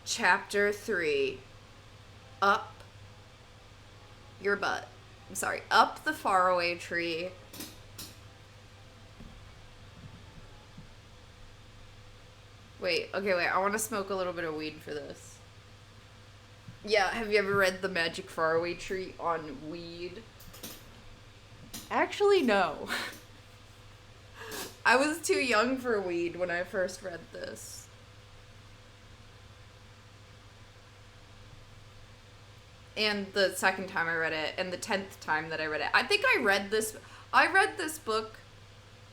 Chapter 3. Up your butt. I'm sorry. Up the faraway tree. Wait, I want to smoke a little bit of weed for this. Yeah, have you ever read The Magic Faraway Tree on weed? Actually, no. I was too young for weed when I first read this. And the second time I read it, and the 10th time that I read it. I think I read this book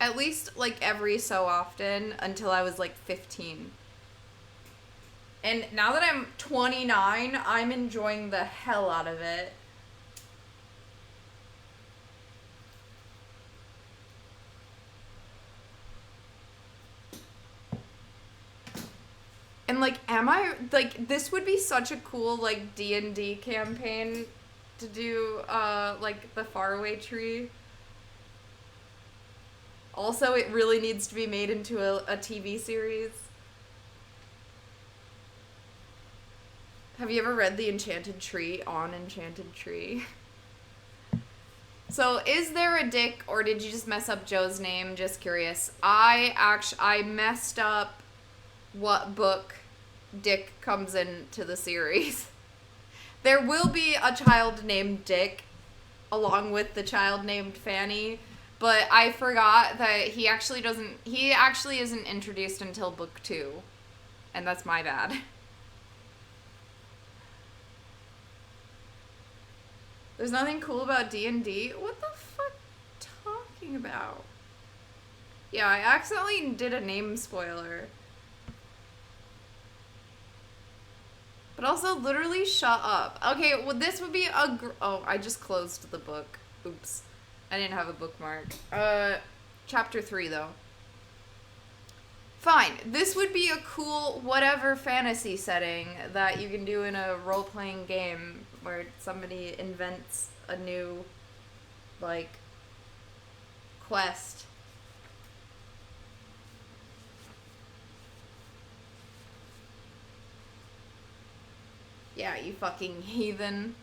at least, like, every so often until I was, like, 15. And now that I'm 29, I'm enjoying the hell out of it. And, like, this would be such a cool, like, D&D campaign to do, like, the faraway tree. Also, it really needs to be made into a TV series. Have you ever read The Enchanted Tree on Enchanted Tree? So, is there a Dick, or did you just mess up Joe's name? Just curious. I messed up what book Dick comes into the series. There will be a child named Dick, along with the child named Fanny, but I forgot that he actually isn't introduced until book 2, and that's my bad. There's nothing cool about D&D? What the fuck talking about? Yeah, I accidentally did a name spoiler. But also, literally, shut up. Okay, well, this would be oh, I just closed the book. Oops. I didn't have a bookmark. Chapter 3, though. Fine. This would be a cool whatever fantasy setting that you can do in a role-playing game where somebody invents a new, like, quest. Yeah, you fucking heathen.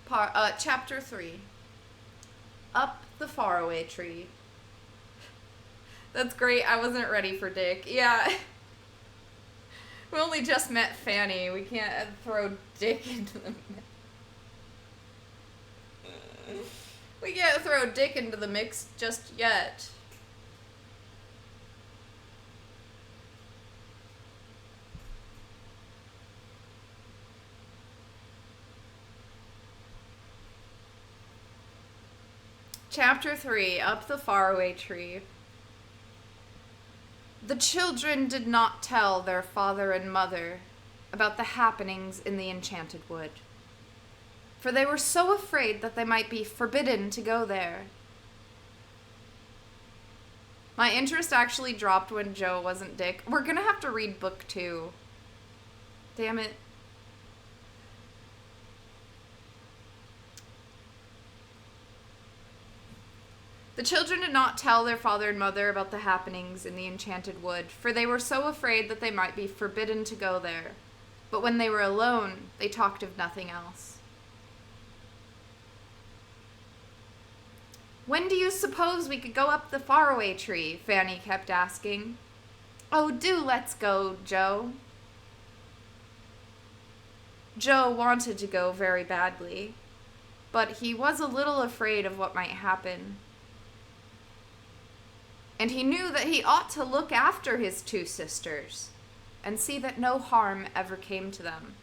Chapter 3. Up the faraway tree. That's great. I wasn't ready for Dick. Yeah. We only just met Fanny. We can't throw Dick into the mix. We can't throw Dick into the mix just yet. Chapter 3, Up the Faraway Tree. The children did not tell their father and mother about the happenings in the Enchanted Wood, for they were so afraid that they might be forbidden to go there. My interest actually dropped when Joe wasn't Dick. We're gonna have to read book 2. Damn it. The children did not tell their father and mother about the happenings in the Enchanted Wood, for they were so afraid that they might be forbidden to go there. But when they were alone, they talked of nothing else. When do you suppose we could go up the faraway tree? Fanny kept asking. Oh, do let's go, Joe. Joe wanted to go very badly, but he was a little afraid of what might happen. And he knew that he ought to look after his 2 sisters and see that no harm ever came to them.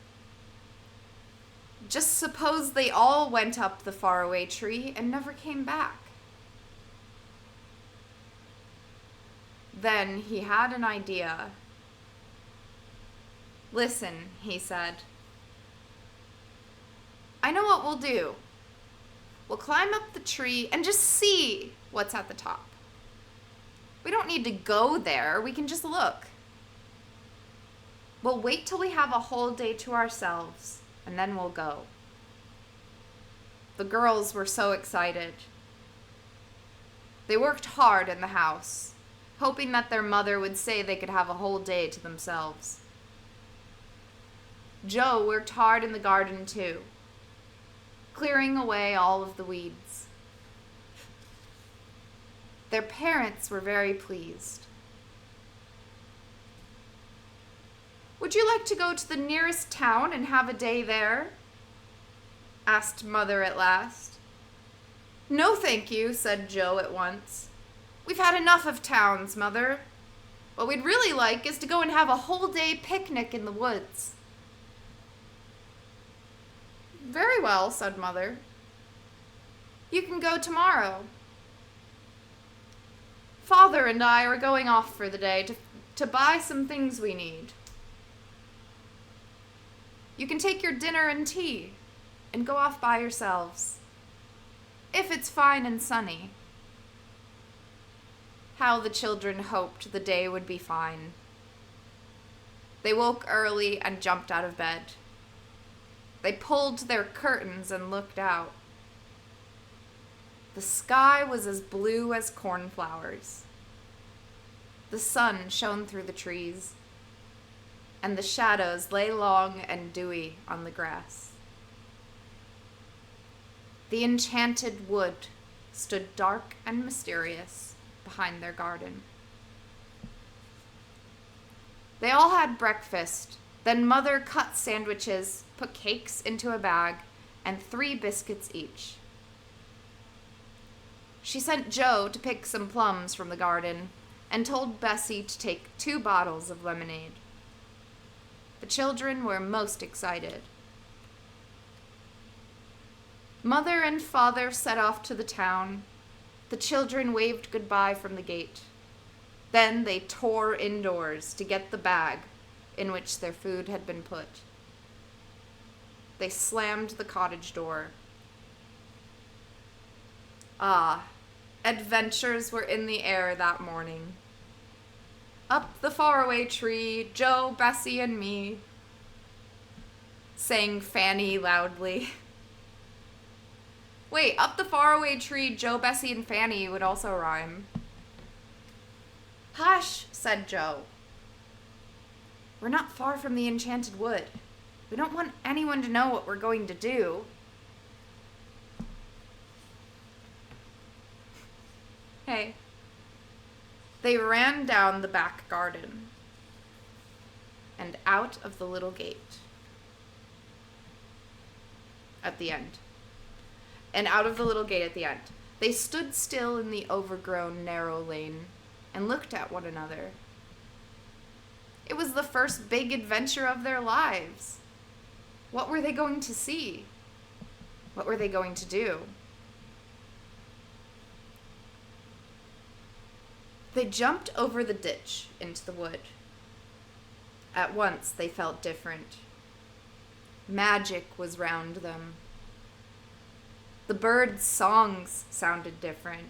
Just suppose they all went up the faraway tree and never came back. Then he had an idea. Listen, he said. I know what we'll do. We'll climb up the tree and just see what's at the top. We don't need to go there. We can just look. We'll wait till we have a whole day to ourselves, and then we'll go. The girls were so excited. They worked hard in the house, hoping that their mother would say they could have a whole day to themselves. Joe worked hard in the garden too, clearing away all of the weeds. Their parents were very pleased. "Would you like to go to the nearest town and have a day there?" asked Mother at last. "No, thank you," said Joe at once. "We've had enough of towns, Mother. What we'd really like is to go and have a whole day picnic in the woods." "Very well," said Mother. "You can go tomorrow. Father and I are going off for the day to buy some things we need. You can take your dinner and tea and go off by yourselves, if it's fine and sunny." How the children hoped the day would be fine. They woke early and jumped out of bed. They pulled their curtains and looked out. The sky was as blue as cornflowers. The sun shone through the trees, and the shadows lay long and dewy on the grass. The enchanted wood stood dark and mysterious behind their garden. They all had breakfast. Then Mother cut sandwiches, put cakes into a bag, and 3 biscuits each. She sent Joe to pick some plums from the garden and told Bessie to take 2 bottles of lemonade. The children were most excited. Mother and Father set off to the town. The children waved goodbye from the gate. Then they tore indoors to get the bag in which their food had been put. They slammed the cottage door. Ah, adventures were in the air that morning. "Up the faraway tree, Joe, Bessie, and me," sang Fanny loudly. Wait, "Up the faraway tree, Joe, Bessie, and Fanny" would also rhyme. "Hush," said Joe. "We're not far from the enchanted wood. We don't want anyone to know what we're going to do." Hey. They ran down the back garden and out of the little gate at the end. And out of the little gate at the end. They stood still in the overgrown narrow lane and looked at one another. It was the first big adventure of their lives. What were they going to see? What were they going to do? They jumped over the ditch into the wood. At once they felt different. Magic was round them. The birds' songs sounded different.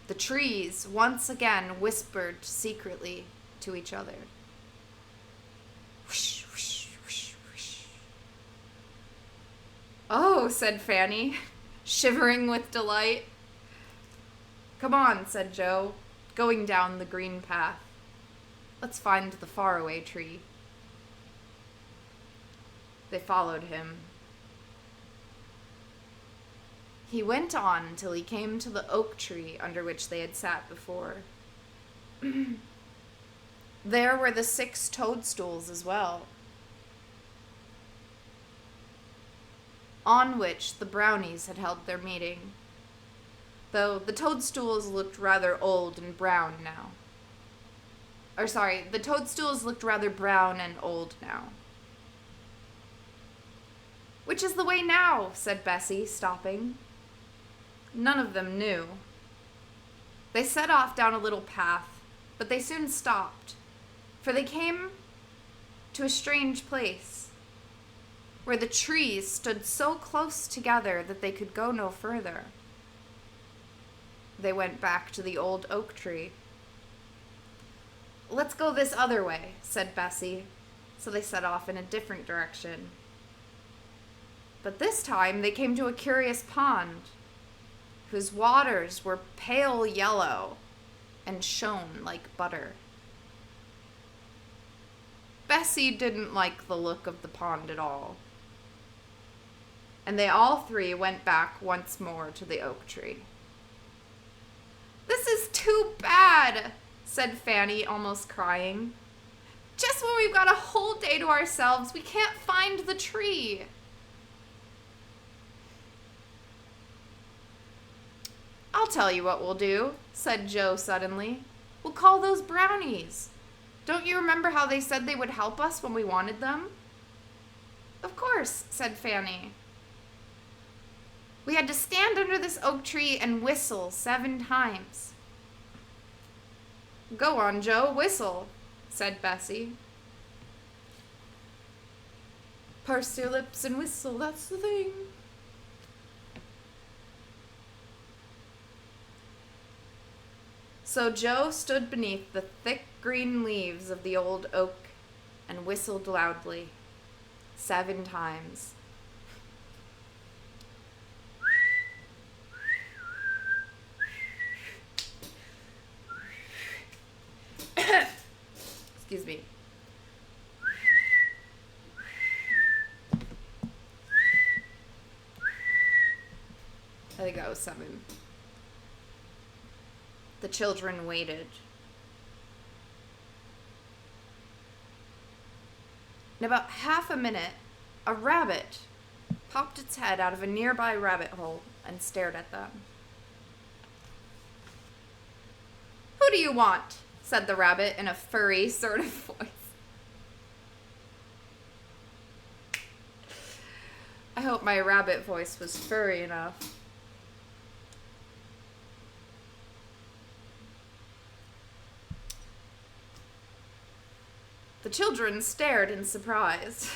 The trees once again whispered secretly to each other. Whoosh, whoosh, whoosh, whoosh. "Oh," said Fanny, shivering with delight. "Come on," said Joe, going down the green path. "Let's find the faraway tree." They followed him. He went on till he came to the oak tree under which they had sat before. There were the 6 toadstools as well, on which the brownies had held their meeting, though the toadstools looked rather old and brown now. The toadstools looked rather brown and old now. "Which is the way now?" said Bessie, stopping. None of them knew. They set off down a little path, but they soon stopped, for they came to a strange place, where the trees stood so close together that they could go no further. They went back to the old oak tree. "Let's go this other way," said Bessie, so they set off in a different direction. But this time they came to a curious pond, whose waters were pale yellow and shone like butter. Bessie didn't like the look of the pond at all. And they all three went back once more to the oak tree. "This is too bad," said Fanny, almost crying. "Just when we've got a whole day to ourselves, we can't find the tree." "I'll tell you what we'll do," said Joe suddenly. "We'll call those brownies. Don't you remember how they said they would help us when we wanted them?" "Of course," said Fanny. "We had to stand under this oak tree and whistle 7 times. "Go on, Joe, whistle," said Bessie. "Purse your lips and whistle, that's the thing." So Joe stood beneath the thick green leaves of the old oak and whistled loudly 7 times. Excuse me. I think that was 7. The children waited. In about half a minute, a rabbit popped its head out of a nearby rabbit hole and stared at them. "Who do you want?" said the rabbit in a furry sort of voice. I hope my rabbit voice was furry enough. The children stared in surprise.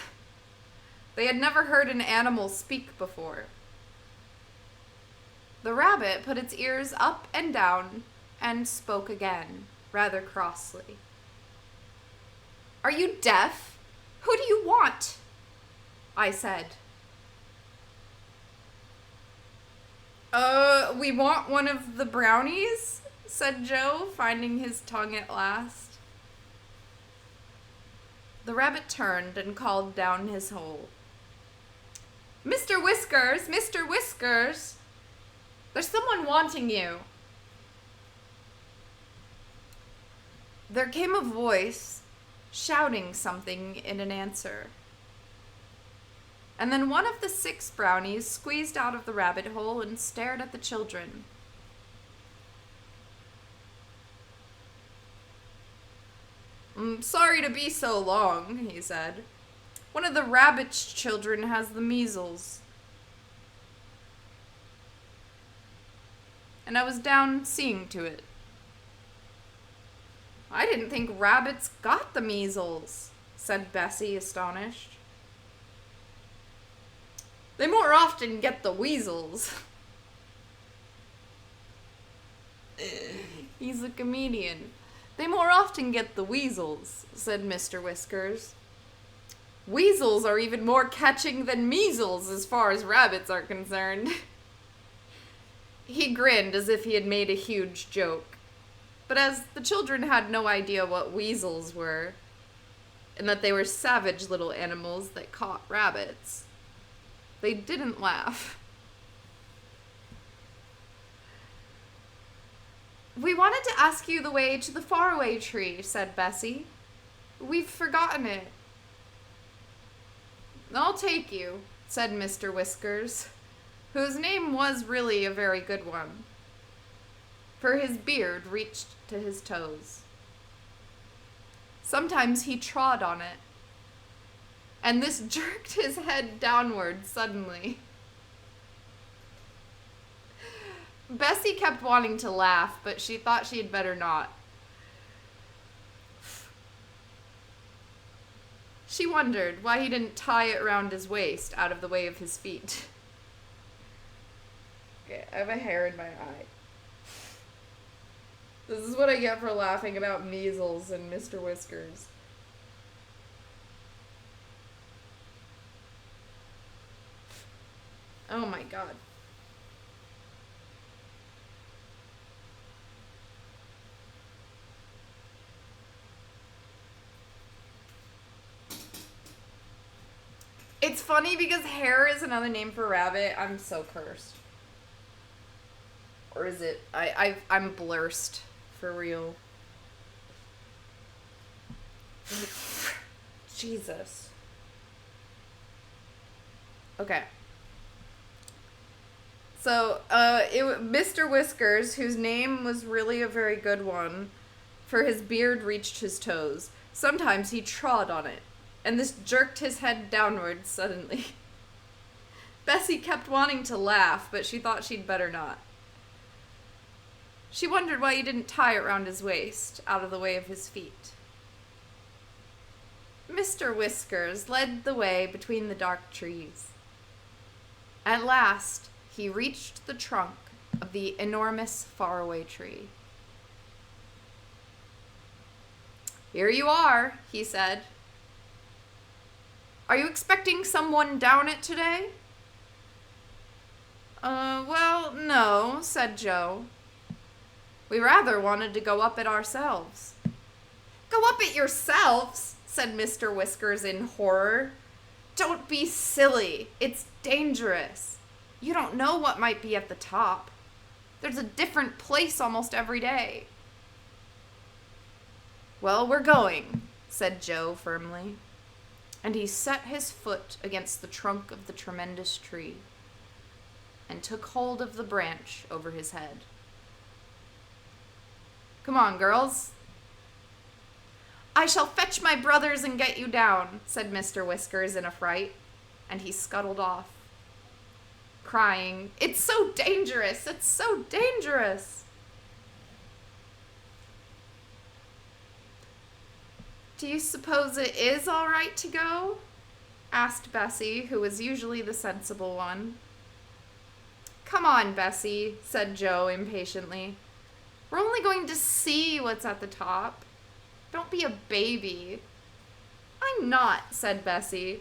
They had never heard an animal speak before. The rabbit put its ears up and down and spoke again, rather crossly. "Are you deaf? Who do you want?" I said. We want one of the brownies," said Joe, finding his tongue at last. The rabbit turned and called down his hole. "Mr. Whiskers! Mr. Whiskers! There's someone wanting you." There came a voice shouting something in an answer. And then one of the 6 brownies squeezed out of the rabbit hole and stared at the children. "I'm sorry to be so long," he said. "One of the rabbit's children has the measles. And I was down seeing to it." "I didn't think rabbits got the measles," said Bessie, astonished. "They more often get the weasels." He's a comedian. "They more often get the weasels," said Mr. Whiskers. "Weasels are even more catching than measles as far as rabbits are concerned." He grinned as if he had made a huge joke. But as the children had no idea what weasels were, and that they were savage little animals that caught rabbits, they didn't laugh. "We wanted to ask you the way to the faraway tree," said Bessie. "We've forgotten it." "I'll take you," said Mr. Whiskers, whose name was really a very good one, for his beard reached to his toes. Sometimes he trod on it, and this jerked his head downward suddenly. Bessie kept wanting to laugh, but she thought she had better not. She wondered why he didn't tie it around his waist out of the way of his feet. Okay, I have a hair in my eye. This is what I get for laughing about measles and Mr. Whiskers. Oh my god. It's funny because hare is another name for rabbit. I'm so cursed. Or is it? I'm blurst. For real. Jesus. Okay. So, Mr. Whiskers, whose name was really a very good one, for his beard reached his toes. Sometimes he trod on it, and this jerked his head downward suddenly. Bessie kept wanting to laugh, but she thought she'd better not. She wondered why he didn't tie it round his waist, out of the way of his feet. Mr. Whiskers led the way between the dark trees. At last, he reached the trunk of the enormous faraway tree. Here you are, he said. Are you expecting someone down it today? Well, no, said Joe. We rather wanted to go up it ourselves. Go up it yourselves, said Mr. Whiskers in horror. Don't be silly. It's dangerous. You don't know what might be at the top. There's a different place almost every day. Well, we're going, said Joe firmly, and he set his foot against the trunk of the tremendous tree and took hold of the branch over his head. Come on, girls. I shall fetch my brothers and get you down, said Mr. Whiskers in a fright, and he scuttled off, crying, It's so dangerous! It's so dangerous! Do you suppose it is all right to go? Asked Bessie, who was usually the sensible one. Come on, Bessie, said Joe impatiently. We're only going to see what's at the top. Don't be a baby. I'm not, said Bessie,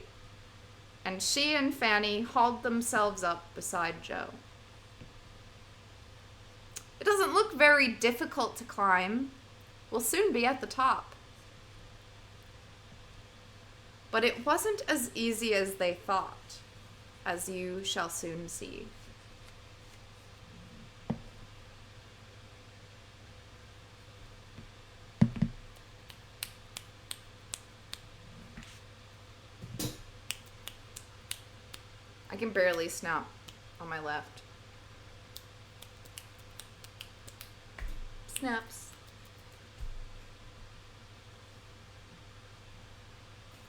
and she and Fanny hauled themselves up beside Joe. It doesn't look very difficult to climb. We'll soon be at the top. But it wasn't as easy as they thought, as you shall soon see. I can barely snap on my left. Snaps.